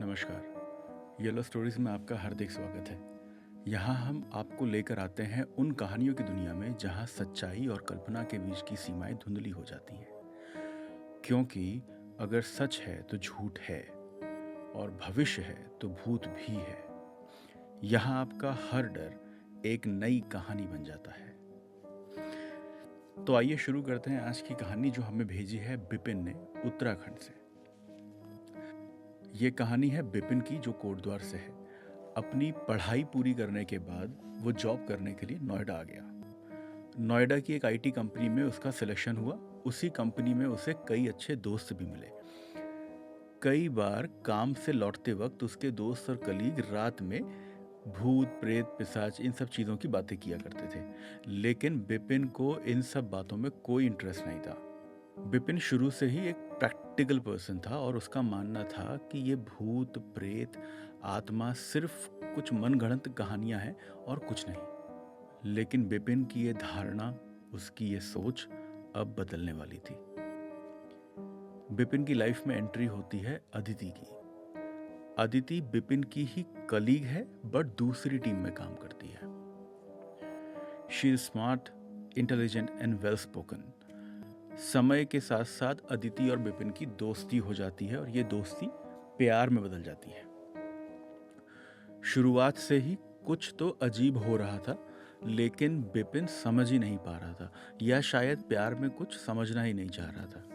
नमस्कार। Yellow stories में आपका हार्दिक स्वागत है। यहाँ हम आपको लेकर आते हैं उन कहानियों की दुनिया में जहाँ सच्चाई और कल्पना के बीच की सीमाएं धुंधली हो जाती हैं। क्योंकि अगर सच है तो झूठ है और भविष्य है तो भूत भी है। यहाँ आपका हर डर एक नई कहानी बन जाता है। तो आइए शुरू करते हैं आज की कहानी जो हमें भेजी है बिपिन ने उत्तराखंड से। ये कहानी है बिपिन की जो कोटद्वार से है। अपनी पढ़ाई पूरी करने के बाद वो जॉब करने के लिए नोएडा आ गया। नोएडा की एक आईटी कंपनी में उसका सिलेक्शन हुआ। उसी कंपनी में उसे कई अच्छे दोस्त भी मिले। कई बार काम से लौटते वक्त उसके दोस्त और कलीग रात में भूत प्रेत पिशाच इन सब चीज़ों की बातें किया करते थे, लेकिन बिपिन को इन सब बातों में कोई इंटरेस्ट नहीं था। बिपिन शुरू से ही एक प्रैक्टिकल पर्सन था और उसका मानना था कि ये भूत प्रेत आत्मा सिर्फ कुछ मनगढ़ंत कहानियां हैं और कुछ नहीं। लेकिन बिपिन की ये धारणा, उसकी ये सोच अब बदलने वाली थी। बिपिन की लाइफ में एंट्री होती है अदिति की। अदिति बिपिन की ही कलीग है, बट दूसरी टीम में काम करती है। She is smart, intelligent and well spoken. समय के साथ साथ अदिति और बिपिन की दोस्ती हो जाती है और ये दोस्ती प्यार में बदल जाती है। शुरुआत से ही कुछ तो अजीब हो रहा था, लेकिन बिपिन समझ ही नहीं पा रहा था, या शायद प्यार में कुछ समझना ही नहीं चाह रहा था।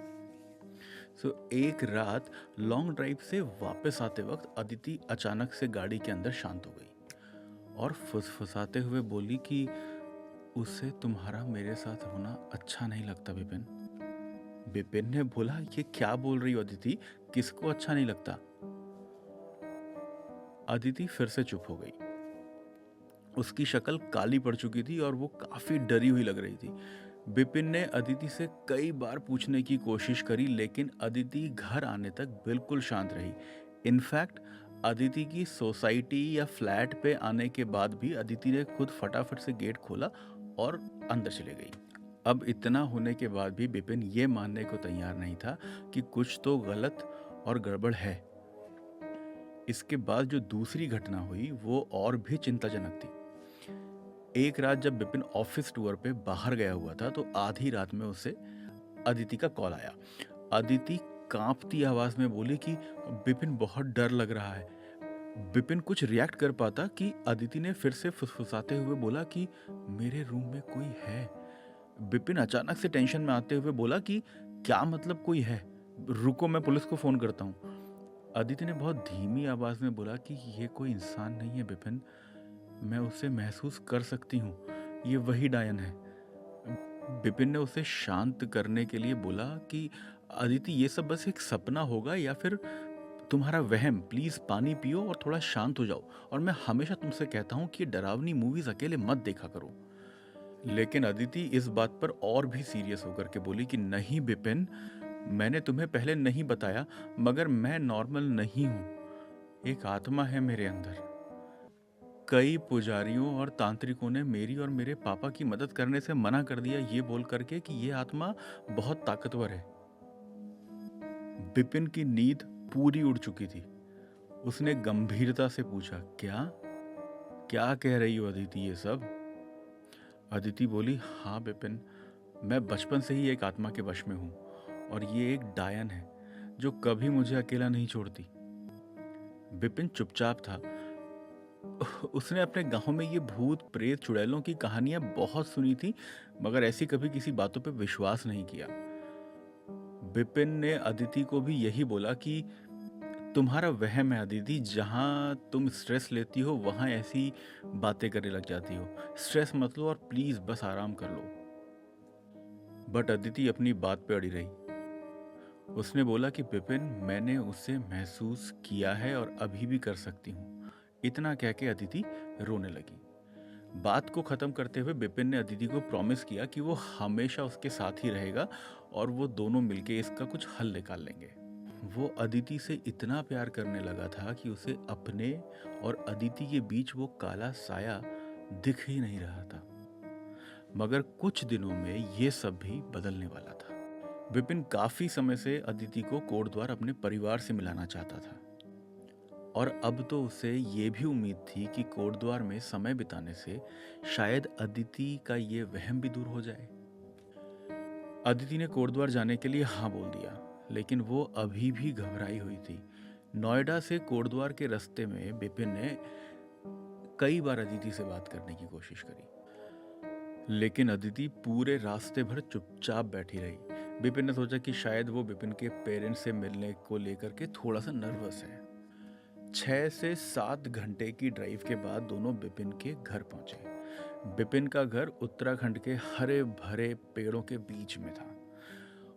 एक रात लॉन्ग ड्राइव से वापस आते वक्त अदिति अचानक से गाड़ी के अंदर शांत हो गई और फुसफुसाते हुए बोली कि उसे तुम्हारा मेरे साथ होना अच्छा नहीं लगता बिपिन। बिपिन ने बोला, ये क्या बोल रही हो अदिति, किसको अच्छा नहीं लगता? अदिति फिर से चुप हो गई। उसकी शक्ल काली पड़ चुकी थी और वो काफी डरी हुई लग रही थी। बिपिन ने अदिति से कई बार पूछने की कोशिश करी, लेकिन अदिति घर आने तक बिल्कुल शांत रही। इनफैक्ट अदिति की सोसाइटी या फ्लैट पे आने के बाद भी अदिति ने खुद फटाफट से गेट खोला और अंदर चले गई। अब इतना होने के बाद भी बिपिन ये मानने को तैयार नहीं था कि कुछ तो गलत और गड़बड़ है। इसके बाद जो दूसरी घटना हुई वो और भी चिंताजनक थी। एक रात जब बिपिन ऑफिस टूर पे बाहर गया हुआ था तो आधी रात में उसे अदिति का कॉल आया। अदिति कांपती आवाज में बोली कि बिपिन बहुत डर लग रहा है। बिपिन कुछ रिएक्ट कर पाता कि अदिति ने फिर से फुसफुसाते हुए बोला कि मेरे रूम में कोई है। बिपिन अचानक से टेंशन में आते हुए बोला कि क्या मतलब कोई है, रुको मैं पुलिस को फोन करता हूँ। अदिति ने बहुत धीमी आवाज में बोला कि ये कोई इंसान नहीं है बिपिन, मैं उसे महसूस कर सकती हूँ, ये वही डायन है। बिपिन ने उसे शांत करने के लिए बोला कि अदिति ये सब बस एक सपना होगा या फिर तुम्हारा वहम, प्लीज पानी पियो और थोड़ा शांत हो जाओ, और मैं हमेशा तुमसे कहता हूँ कि डरावनी मूवीज अकेले मत देखा करो। लेकिन अदिति इस बात पर और भी सीरियस होकर के बोली कि नहीं बिपिन, मैंने तुम्हें पहले नहीं बताया, मगर मैं नॉर्मल नहीं हूँ, एक आत्मा है मेरे अंदर। कई पुजारियों और तांत्रिकों ने मेरी और मेरे पापा की मदद करने से मना कर दिया, ये बोल करके कि ये आत्मा बहुत ताकतवर है। बिपिन की नींद पूरी उड़ चुकी थी। उसने गंभीरता से पूछा, क्या क्या कह रही हो अदिति ये सब? अदिति बोली, हाँ बिपिन, मैं बचपन से ही एक आत्मा के वश में हूँ और ये एक डायन है जो कभी मुझे अकेला नहीं छोड़ती। बिपिन चुपचाप था। उसने अपने गांव में ये भूत प्रेत चुड़ैलों की कहानियां बहुत सुनी थी, मगर ऐसी कभी किसी बातों पे विश्वास नहीं किया। बिपिन ने अदिति को भी यही बोला कि तुम्हारा वहम है अदिति, जहां तुम स्ट्रेस लेती हो वहां ऐसी बातें करने लग जाती हो। स्ट्रेस मत लो और प्लीज बस आराम कर लो। बट अदिति अपनी बात पे अड़ी रही। उसने बोला कि बिपिन, मैंने उसे महसूस किया है और अभी भी कर सकती हूँ। इतना कह के अदिति रोने लगी। बात को खत्म करते हुए बिपिन ने अदिति को प्रॉमिस किया कि वो हमेशा उसके साथ ही रहेगा और वो दोनों मिलके इसका कुछ हल निकाल लेंगे। वो अदिति से इतना प्यार करने लगा था कि उसे अपने और अदिति के बीच वो काला साया दिख ही नहीं रहा था। मगर कुछ दिनों में ये सब भी बदलने वाला था। बिपिन काफी समय से अदिति को कोटद्वार अपने परिवार से मिलाना चाहता था। और अब तो उसे ये भी उम्मीद थी कि कोटद्वार में समय बिताने से शायद अदिति का ये वहम भी दूर हो जाए। अदिति ने कोटद्वार जाने के लिए हाँ बोल दिया, लेकिन वो अभी भी घबराई हुई थी। नोएडा से कोटद्वार के रास्ते में बिपिन ने कई बार अदिति से बात करने की कोशिश करी, लेकिन अदिति पूरे रास्ते भर चुपचाप बैठी रही। बिपिन ने सोचा कि शायद वो बिपिन के पेरेंट्स से मिलने को लेकर के थोड़ा सा नर्वस है। 6 से 7 घंटे की ड्राइव के बाद दोनों बिपिन के घर पहुंचे। बिपिन का घर उत्तराखंड के हरे भरे पेड़ों के बीच में था।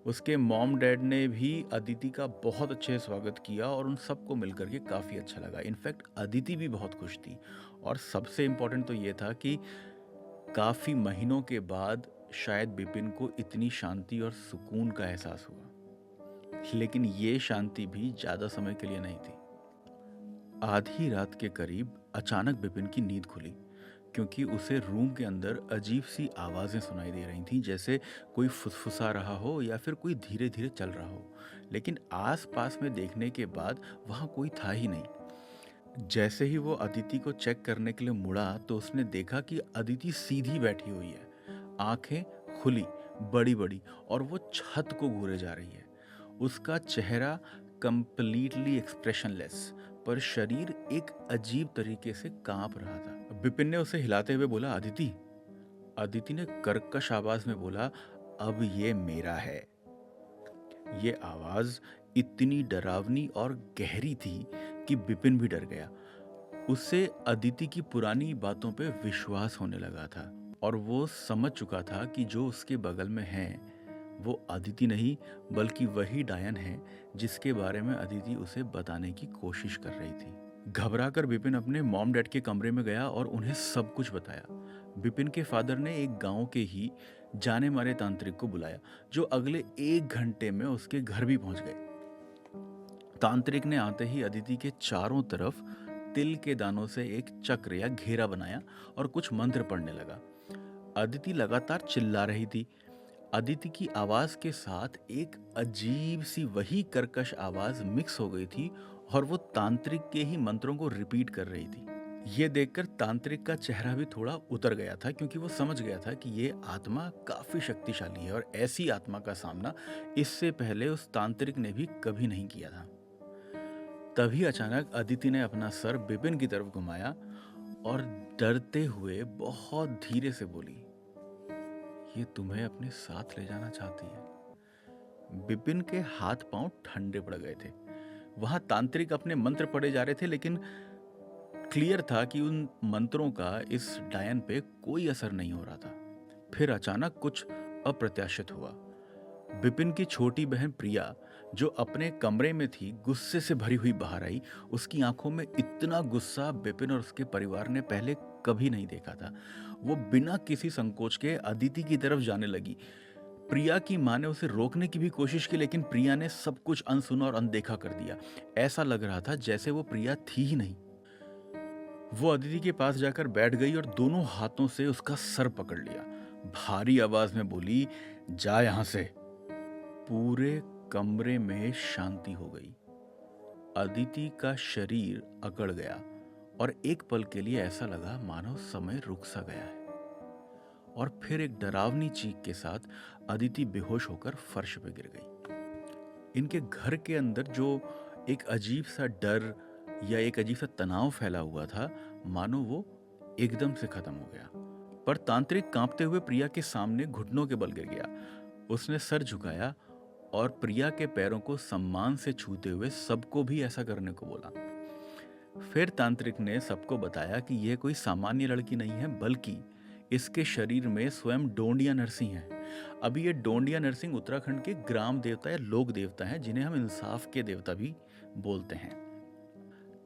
उसके मॉम डैड ने भी अदिति का बहुत अच्छे से स्वागत किया और उन सबको मिलकर के काफ़ी अच्छा लगा। इनफैक्ट अदिति भी बहुत खुश थी और सबसे इम्पोर्टेंट तो ये था कि काफ़ी महीनों के बाद शायद बिपिन को इतनी शांति और सुकून का एहसास हुआ। लेकिन ये शांति भी ज़्यादा समय के लिए नहीं थी। आधी रात के करीब अचानक बिपिन की नींद खुली, क्योंकि उसे रूम के अंदर अजीब सी आवाज़ें सुनाई दे रही थीं, जैसे कोई फुसफुसा रहा हो या फिर कोई धीरे धीरे चल रहा हो। लेकिन आसपास में देखने के बाद वहाँ कोई था ही नहीं। जैसे ही वो अदिति को चेक करने के लिए मुड़ा तो उसने देखा कि अदिति सीधी बैठी हुई है, आंखें खुली बड़ी बड़ी, और वो छत को घूरे जा रही है। उसका चेहरा कंप्लीटली एक्सप्रेशनलेस, पर शरीर एक अजीब तरीके से कांप रहा था। बिपिन ने उसे हिलाते हुए बोला, अदिति। अदिति ने कर्कश आवाज में बोला, अब ये मेरा है। ये आवाज इतनी डरावनी और गहरी थी कि बिपिन भी डर गया। उससे अदिति की पुरानी बातों पे विश्वास होने लगा था और वो समझ चुका था कि जो उसके बगल में है वो अदिति नहीं बल्कि वही डायन है जिसके बारे में अदिति उसे बताने की कोशिश कर रही थी। घबराकर बिपिन अपने मॉम डैड के कमरे में गया और उन्हें सब कुछ बताया। बिपिन के फादर ने एक गांव के ही जाने मारे तांत्रिक को बुलाया, जो अगले 1 घंटे में उसके घर भी पहुंच गए। तांत्रिक ने आते ही अदिति के चारों तरफ तिल के दानों से एक चक्र या घेरा बनाया और कुछ मंत्र पढ़ने लगा। अदिति लगातार चिल्ला रही थी। अदिति की आवाज के साथ एक अजीब सी वही कर्कश आवाज मिक्स हो गई थी और वो तांत्रिक के ही मंत्रों को रिपीट कर रही थी। ये देखकर तांत्रिक का चेहरा भी थोड़ा उतर गया था, क्योंकि वो समझ गया था कि ये आत्मा काफी शक्तिशाली है और ऐसी आत्मा का सामना इससे पहले उस तांत्रिक ने भी कभी नहीं किया था। तभी अचानक अदिति ने अपना सर बिपिन की तरफ घुमाया और डरते हुए बहुत धीरे से बोली, ये तुम्हें अपने साथ ले जाना चाहती है। बिपिन के हाथ पांव ठंडे पड़ गए थे। वहां तांत्रिक अपने मंत्र पढ़े जा रहे थे, लेकिन क्लियर था कि उन मंत्रों का इस डायन पे कोई असर नहीं हो रहा था। फिर अचानक कुछ अप्रत्याशित हुआ। बिपिन की छोटी बहन प्रिया, जो अपने कमरे में थी, गुस्से से भरी हुई बाहर आई। उसकी आंखों में इतना गुस्सा बिपिन और उसके परिवार ने पहले कभी नहीं देखा था। वो बिना किसी संकोच के अदिति की तरफ जाने लगी। प्रिया की मां ने उसे रोकने की भी कोशिश की, लेकिन प्रिया ने सब कुछ अनसुना और अनदेखा कर दिया। ऐसा लग रहा था जैसे वो प्रिया थी ही नहीं। वो अदिति के पास जाकर बैठ गई और दोनों हाथों से उसका सर पकड़ लिया। भारी आवाज में बोली, जा यहां से। पूरे कमरे में शांति हो गई। अदिति का शरीर अकड़ गया और एक पल के लिए ऐसा लगा मानो समय रुक सा गया है। और फिर एक डरावनी चीख के साथ अदिति बेहोश होकर फर्श पे गिर गई। इनके घर के अंदर जो एक अजीब सा डर या एक अजीब सा तनाव फैला हुआ था, मानो वो एकदम से खत्म हो गया। पर तांत्रिक कांपते हुए प्रिया के सामने घुटनों के बल गिर गया। उसने सर झुकाया और प्रिया के पैरों को सम्मान से छूते हुए सबको भी ऐसा करने को बोला। फिर तांत्रिक ने सबको बताया कि यह कोई सामान्य लड़की नहीं है, बल्कि इसके शरीर में स्वयं डोंडिया नरसिंह है। अभी ये डोंडिया नरसिंह उत्तराखंड के ग्राम देवता या लोक देवता हैं, जिन्हें हम इंसाफ के देवता भी बोलते हैं।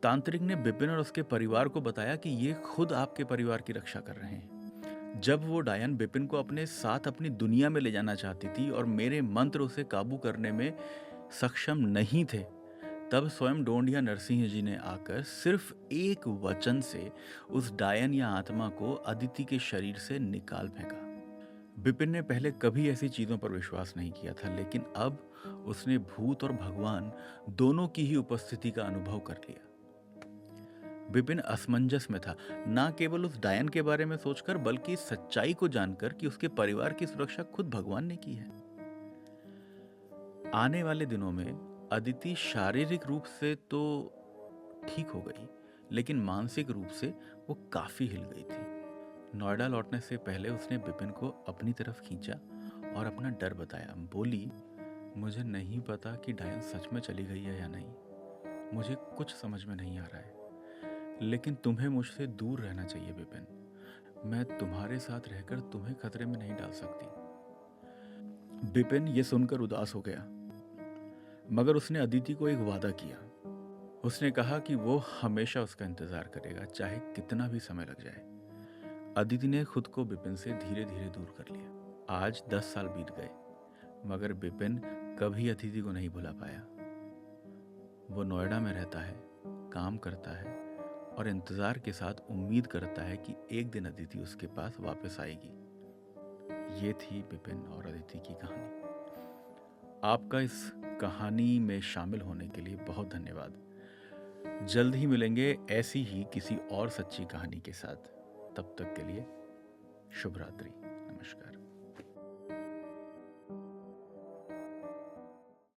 तांत्रिक ने बिपिन और उसके परिवार को बताया कि ये खुद आपके परिवार की रक्षा कर रहे हैं। जब वो डायन बिपिन को अपने साथ अपनी दुनिया में ले जाना चाहती थी और मेरे मंत्र उसे काबू करने में सक्षम नहीं थे, तब स्वयं डोंडिया नरसिंह जी ने आकर सिर्फ एक वचन से उस डायन या आत्मा को अदिति के शरीर से निकाल फेंका। बिपिन ने पहले कभी ऐसी चीजों पर विश्वास नहीं किया था, लेकिन अब उसने भूत और भगवान दोनों की ही उपस्थिति का अनुभव कर लिया। विपिन असमंजस में था, ना केवल उस डायन के बारे में सोचकर बल्कि इस सच्चाई को जानकर कि उसके परिवार की सुरक्षा खुद भगवान ने की है। आने वाले दिनों में अदिति शारीरिक रूप से तो ठीक हो गई, लेकिन मानसिक रूप से वो काफी हिल गई थी। नोएडा लौटने से पहले उसने विपिन को अपनी तरफ खींचा और अपना डर बताया। बोली, मुझे नहीं पता कि डायन सच में चली गई है या नहीं, मुझे कुछ समझ में नहीं आ रहा है, लेकिन तुम्हें मुझसे दूर रहना चाहिए विपिन। मैं तुम्हारे साथ रहकर तुम्हें खतरे में नहीं डाल सकती। विपिन ये सुनकर उदास हो गया, मगर उसने अदिति को एक वादा किया। उसने कहा कि वो हमेशा उसका इंतजार करेगा, चाहे कितना भी समय लग जाए। अदिति ने खुद को विपिन से धीरे धीरे दूर कर लिया। आज 10 साल बीत गए, मगर विपिन कभी अदिति को नहीं भुला पाया। वो नोएडा में रहता है, काम करता है और इंतजार के साथ उम्मीद करता है कि एक दिन अदिति उसके पास वापस आएगी। ये थी विपिन और अदिति की कहानी। आपका इस कहानी में शामिल होने के लिए बहुत धन्यवाद। जल्द ही मिलेंगे ऐसी ही किसी और सच्ची कहानी के साथ। तब तक के लिए शुभ रात्रि, नमस्कार।